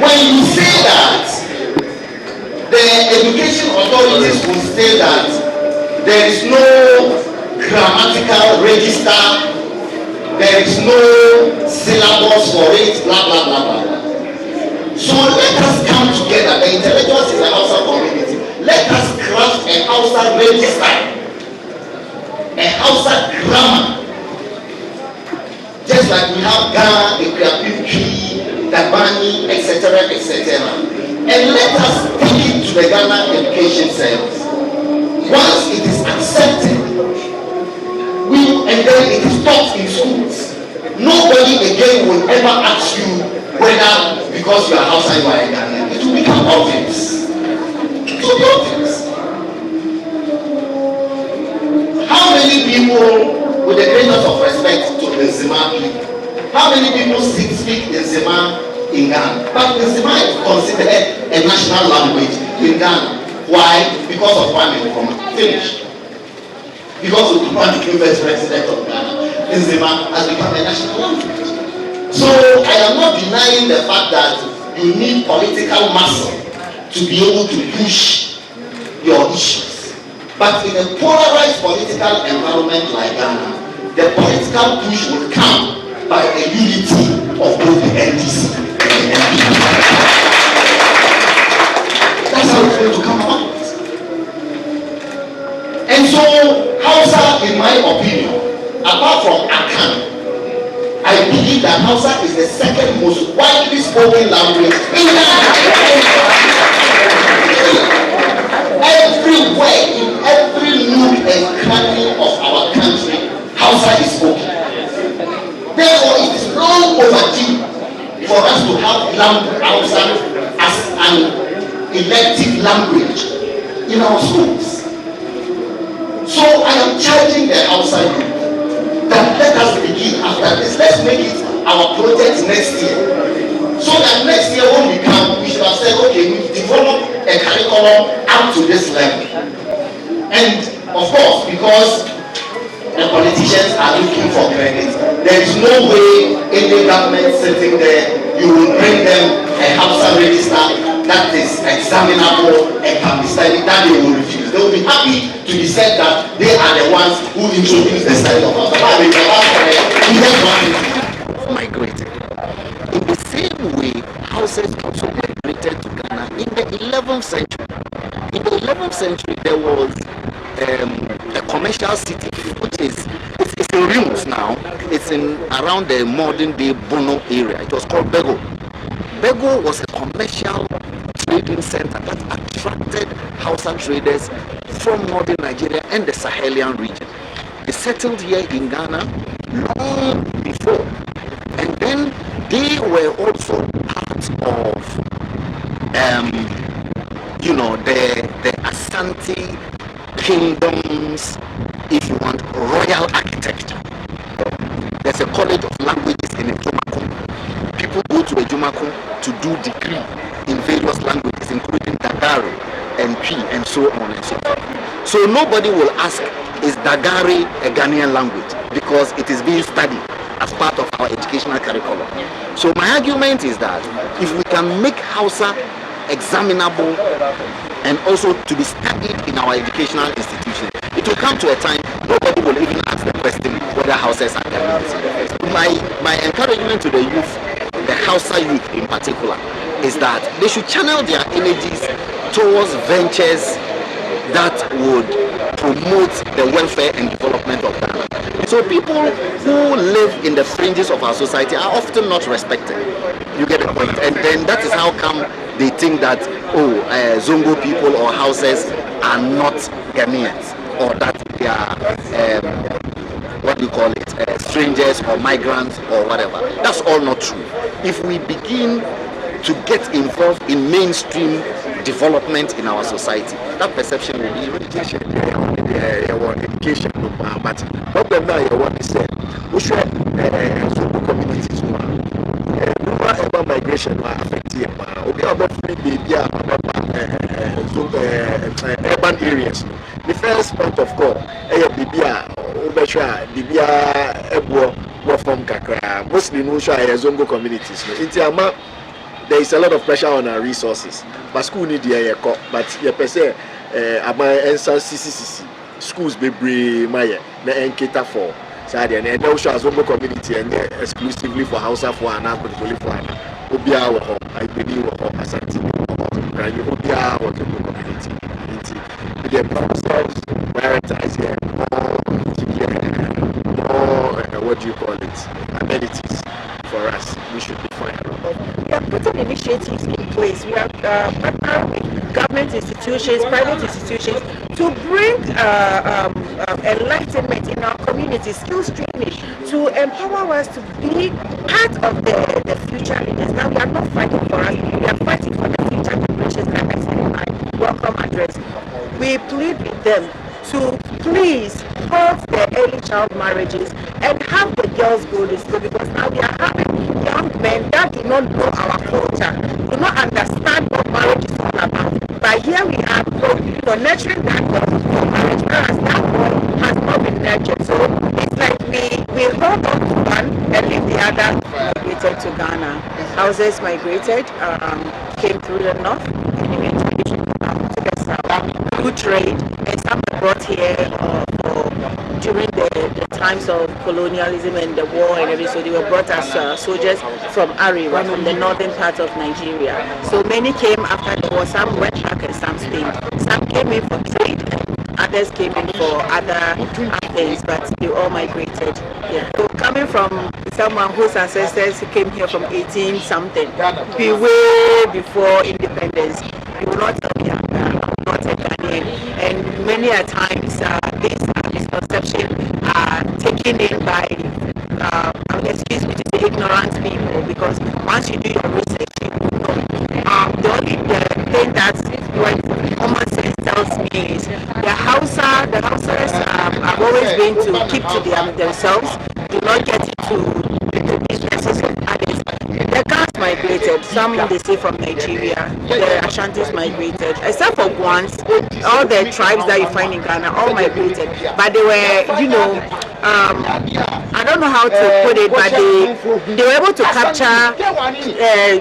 When you say that, the education authorities will say that there is no grammatical register, there is no syllabus for it, blah blah blah blah. So let us come together, the intellectuals in the Hausa community, let us craft a Hausa register, a Hausa grammar. Just like we have Ghana, Ekrapuki, Dabani, etc., etc. And let us take it to the Ghana Education Service. Once it is accepted, and then it is taught in schools, nobody again will ever ask you whether because you are Hausa you are a Ghanaian. It will become obvious. It will be obvious. How many people, with the greatest of respect to the Zima people, how many people speak the Zima in Ghana? But the Zima is considered a national language in Ghana. Why? Because of Kwame Nkrumah. Finish. Because of Nkrumah became first president of Ghana, the Zima has become a national language. So I am not denying the fact that you need political muscle to be able to push your issues. But in a polarized political environment like Ghana, the political push will come by a unity of both the NDC and the NPP. That's how it's going to come about. And so, Hausa, in my opinion, apart from Akan, I believe that Hausa is the second most widely spoken language in Ghana. Everywhere, in every nook and cranny of our country, Hausa is spoken. Therefore, it is long overdue for us to have Hausa as an elective language in our schools. So I am charging the Hausa youth that let us begin after this. Let's make it our project next year. So that next year when we come, we should have said, okay, we've developed a curriculum up to this level. And of course, because the politicians are looking for credit, there is no way any government sitting there, you will bring them a Hausa register that is examinable and can be studied, that they will refuse. They will be happy to be said that they are the ones who introduced the study of Hausa. Migrated. In the same way, Hausas also migrated to Ghana in the 11th century. In the 11th century, there was a commercial city, which is it's in ruins now. It's in around the modern day Bono area. It was called Bego. Bego was a commercial trading center that attracted Hausa traders from northern Nigeria and the Sahelian region. They settled here in Ghana long before, and then they were also part of the Asante kingdoms, if you want, royal architecture. There's a college of languages in Ejumakun. People go to Ejumakun to do degree in various languages, including Dagari and P and so on and so forth. So nobody will ask, is Dagari a Ghanaian language? Because it is being studied as part of our educational curriculum. So my argument is that if we can make Hausa examinable and also to be studied in our educational institutions, it will come to a time nobody will even ask the question whether Hausas are Ghanaians. My encouragement to the youth, the Hausa youth in particular, is that they should channel their energies towards ventures that would promote the welfare and development of Ghana. So people who live in the fringes of our society are often not respected. You get the point? And then that is how come they think that, Zongo people or Hausas are not Ghanaians, or that they are, strangers or migrants or whatever. That's all not true. If we begin to get involved in mainstream development in our society, that perception will be education. But problem now you want to say, we should Zongo communities urban migration will affect them. We are about free baby urban areas. The first point of call, from Accra, mostly no Zongo communities. there is a lot of pressure on our resources. But school need the but you per se about CCCC schools be my na cater for. So and also as one community and exclusively for Hausa for an particularly for an Obia or I believe or Asante or Obia or the community. They themselves prioritize here more what do you call it, amenities for us. We should be fine. We are putting initiatives in place. We are partnering with government institutions, private institutions to bring enlightenment in our community, skills training, to empower us to be part of the future leaders. Now we are not fighting for us, we are fighting for the future generations, like I said in my welcome address. We plead with them to please halt the early child marriages and have the girls go to school, because now we are having young men that do not know our culture, do not understand what marriage is all about. But here we are, nurturing that girl for marriage, whereas that boy has not been nurtured. So it's like we hold on to one and leave the other. Migrated to Ghana. Houses migrated, came through the north, and eventually to the south through trade, and some were brought here during the times of colonialism and the war and everything. So they were brought as soldiers from Arewa, from the northern part of Nigeria. So many came after the war. Some went back and some stayed. Some came in for trade, and others came in for other things, but they all migrated. Yeah. So coming from someone whose ancestors came here from 18 something, way before independence, you will not tell me I'm not a Ghanaian. And many a times these misconceptions are taken in by, excuse me to say, ignorant people, because once you do your research, you know. The only thing that what common sense tells me is the Hausas have always been to keep to themselves, do not get into the businesses of others. The Ghans migrated, some they say from Nigeria, the Ashantis migrated, except for Guans, all the tribes that you find in Ghana all migrated, but they were, I don't know how to put it, but they were able to capture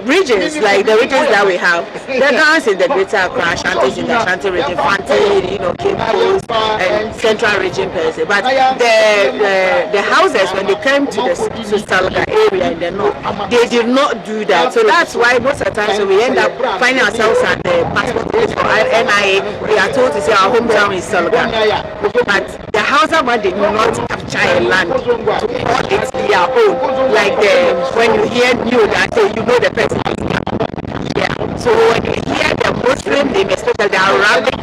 regions, like the regions that we have. The Ghans in the greater Accra, Ashantis in the Ashanti region, Fanti, Cape Coast, and Central region per se. But the houses, when they came to the Salga area in the north, they did not do that. So that's why most of the time, so we end up finding ourselves at the passport office or NIA. We are told to say our hometown is Salga. But the Hausa one did not capture a land to call it their own. Like when you hear new that say you know the person is there. Yeah. So when you hear the Muslim, they especially the Arabic,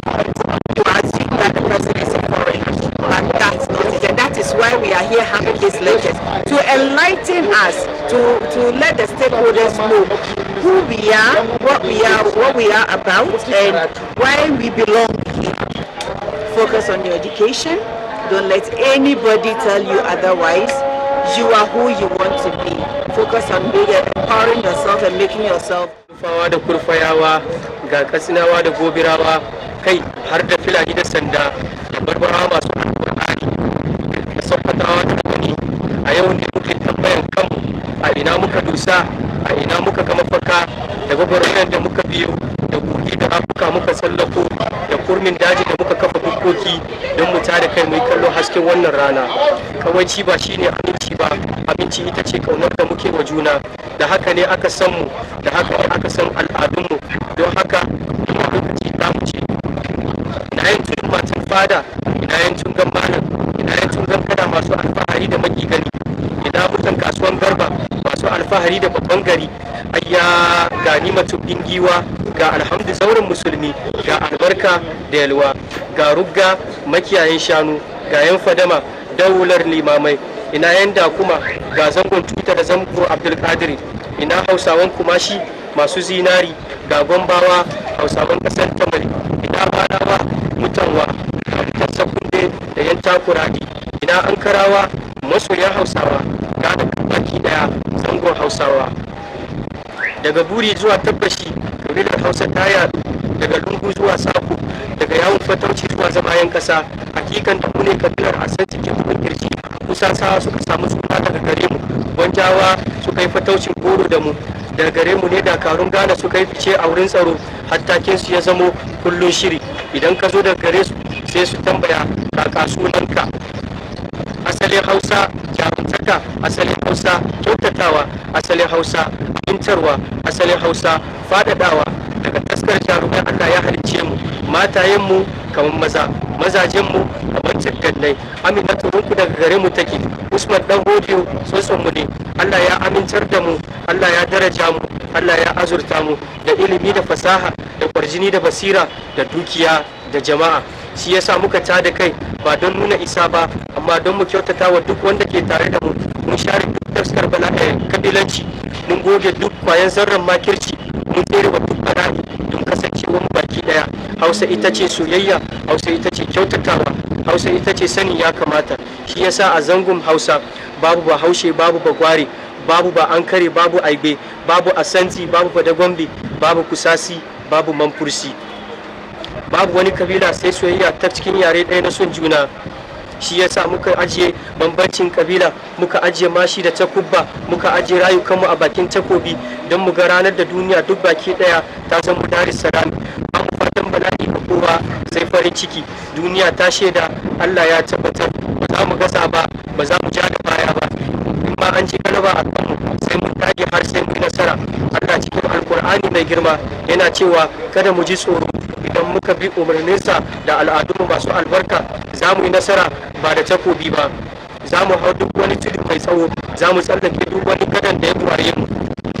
you assume that the person is a foreigner. But that's not it. And that is why we are here having these lectures, to enlighten us, to let the stakeholders know who we are, what we are about, and why we belong here. Focus on your education. Don't let anybody tell you otherwise. You are who you want to be. Focus on empowering yourself and making yourself. Da kurfayawa ga Katsinawa da Gobirawa, kai har da Fulani da Sanda da Barbarawa masu Alƙur'ani da Sakkwatawa da Gani. A yau ne muke tambayan kanmu a ina muka dusa, a ina muka ga mafaka, da gwagwarmayar da muka biyo, da kogi da afuka muka tsallako, da kurmin daji da muka kafa bukkoki don mu tada kai mu yi kallo hasken wannan rana. Kawaici ba shine aminci ba, aminci ita ce kaunar da muke wa juna. Da haka ne aka san mu, da haka ne aka san al'adunmu. Don haka ina lokaci za mu ce ina yin tun matan fada, ina yin tun gan malam, ina yin tun gan kada masu alfahari da maki gani, ina mutan kasuwan garba masu alfahari da babban gari. Ayya ga nimatun giwa, ga alhamdu zauren musulmi, ga albarka da yalwa, ga rugga makiyayin shanu, ga yan fadama daular limamai, ina yan dakuma, ga zangon tuta da zango abdulkadiri, ina hausawan kumashi masu zinari, ga gombawa hausawan kasar tamale, ina banawa mutanwa, ga mutan sakunde da yan takuradi, ina ankarawa masoyan hausawa, ga da baki daya zangon hausawa. Daga buri zuwa tabbashi, kabilar hausa ta yadu, daga lungu zuwa sako, daga yawon fatauci zuwa zama yan kasa. Hakikan da mu ne kabilar asan cikin bugun kirji, kusa sawa suka samu suna daga gare mu, gwanjawa suka yi fataucin goro da mu, daga gare mu ne dakarun Ghana suka yi fice a wurin tsaro, hattakin su ya zamo kullun shiri. Idan ka zo daga gare su sai su tambaya kaka sunanka. Asalin Hausa jarumtaka, asalin Hausa kyautatawa, asalin Hausa amintarwa, asalin Hausa faɗaɗawa. Daga taskar jarumai Allah ya halicce mu, matayenmu kamar maza, mazajenmu kamar cikannai. Aminatu runku daga gare mu take, Usman dan Hodiyo tsotson mu ne. Allah ya amintar da mu, Allah ya daraja mu, Allah ya azurta mu da ilimi da fasaha da kwarjini da basira da dukiya da jama'a. Shi yasa muka tada kai ba don nuna isa ba, amma don mu kyautata wa duk wanda ke tare da mu. Mun share duk taskar kabilanci, mun goge duk kwayan zarran makirci, mun tsere wa duk bala'i don kasancewa mu baki daya. Hausa ita ce soyayya, Hausa ita ce kyautatawa, Hausa ita ce sanin ya kamata. Shi yasa a zangon Hausa babu ba Haushe, babu ba Gware, babu ba Ankare, babu Aibe, babu Asanti, babu Badagombe, babu Kusasi, babu Manfursi. Babu wani kabila sai soyayya ta cikin yare ɗaya na son juna. Shi yasa muka ajiye bambancin kabila, muka ajiye mashi da takubba, muka ajiye rayukanmu a bakin takobi don mu ga ranar da duniya duk baki ɗaya ta zama daris salami. Ba mu fatan bala'i ga kowa sai farin ciki. Duniya ta shaida, Allah ya tabbatar, ba za mu gasa ba, ba za mu ja da baya ba. In ma an ci galaba a kanmu sai mun dage har sai mu yi nasara. Allah cikin Alkur'ani mai girma yana cewa kada mu ji tsoro. Idan muka bi umarninsa da al'adunmu masu albarka, za mu yi nasara ba da takobi ba. Za mu hau duk wani tudu mai tsawo, za mu tsallake duk wani gadon da ya buwaye mu.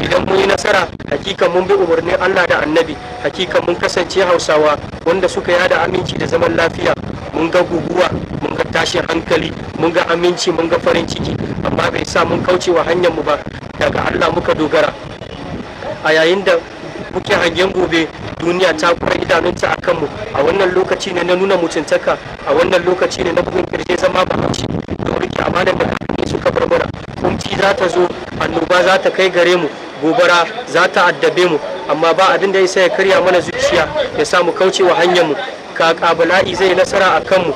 Idan mun yi nasara, hakika mun bi umarnin Allah da Annabi, hakika mun kasance Hausawa wanda suka yada aminci da zaman lafiya. Mun ga guguwa, mun ga tashin hankali, mun ga aminci, mun ga farin ciki, amma bai sa mun kauce wa hanyar mu ba. Daga Allah muka dogara. A yayin da muke hangen gobe, duniya ta kura idanunta a kanmu. A wannan lokaci ne na nuna mutuntaka, a wannan lokaci ne na bugun kirje zama bahaushe da rike amanar da kakanni suka bar mana. Kumci za ta zo, annoba za ta kai gare mu, gobara za ta addabe mu, amma ba abin da ya sa ya karya mana zuciya ya sa mu kauce wa hanyar mu. Kaka bala'i zai nasara a kanmu,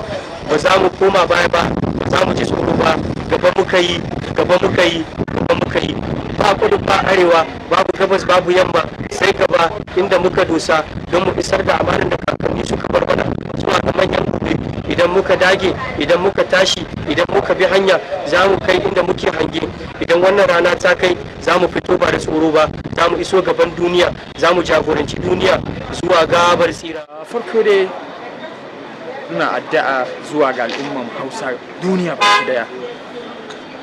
ba za mu koma baya ba, ba za mu ji tsoro ba. Gaba muka yi, gaba muka yi, gaba muka yi. Ba kudu ba arewa, babu gabas babu yamma, sai gaba inda muka dosa don mu isar da amanar da kakanni suka bar mana zuwa ga manyan gobe. Idan muka dage, idan muka tashi, idan muka bi hanya, za mu kai inda muke hange. Idan wannan rana ta kai, za mu fito ba da tsoro ba, za mu iso gaban duniya, za mu jagoranci duniya zuwa gabar tsira. Farko dai ina addu'a zuwa ga al'umman Hausa duniya baki daya,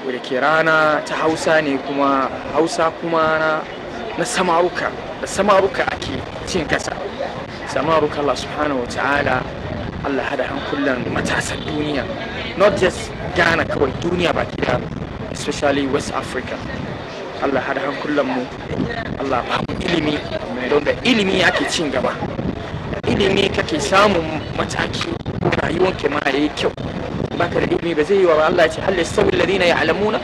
wadda ke rana ta Hausa ne, kuma Hausa kuma na samaruka, da samaruka ake cin kasa. Samaruka Allah subhanahu wa ta'ala, Allah hada hankulan matasan duniya, not just Ghana kawai, duniya baki daya, especially West Africa. Allah hada hankulan mu, Allah ba mu ilimi, don da ilimi ake cin gaba. Ilimi kake samun mataki, rayuwar ke ma yayi kyau. baka da ilimi ba zai yi wa Allah ya ce hal yastawi alladhina ya'lamuna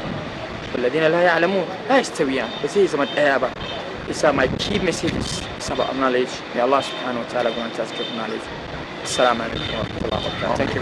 wal ladina la ya'lamun la yastawiyan, ba zai zama daya ba. Isa my key message is about knowledge. May Allah subhanahu wa ta'ala grant us good knowledge. Assalamu alaikum wa rahmatullahi wa barakatuh. Thank you.